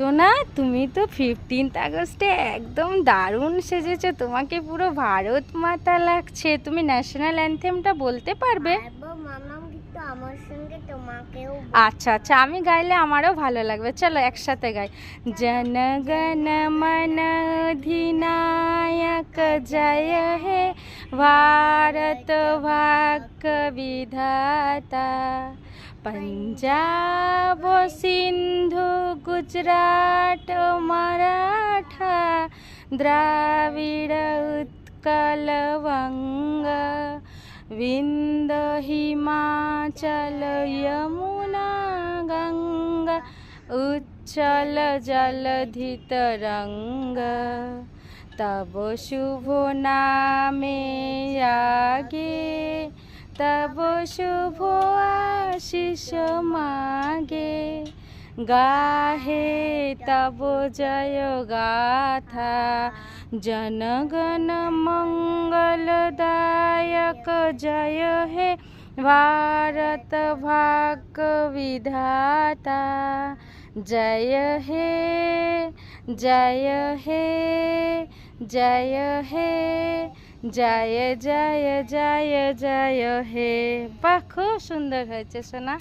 তো না, তুমি তো 15th আগস্টে একদম দারুণ সেজেছো। তোমাকে পুরো ভারত মাতা লাগছে। তুমি ন্যাশনাল অ্যানথেমটা বলতে পারবে? পারবো মামাম, কিন্তু আমার সঙ্গে তোমাকেও আচ্ছা আচ্ছা, আমি গাইলে আমারও ভালো লাগবে। চলো একসাথে গাই। জনগণ মন অধিনায়ক জয় হে ভারত ভাগ্য বিধাতা, पंजाब सिंधु गुजरात मराठा द्राविड़ उत्कल वंग विंध्य हिमाचल यमुना गंगा उच्चल जलधि तरंग, तब शुभ नामे आगे तब शुभ आशीष मागे, गाहे तब जय गाथा जनगण मंगलदायक जय हे भारत भाग्य विधाता, जय हे जय हे जय हे जय जय जय जय हे। বাহ, খুব সুন্দর হয়েছে সোনা।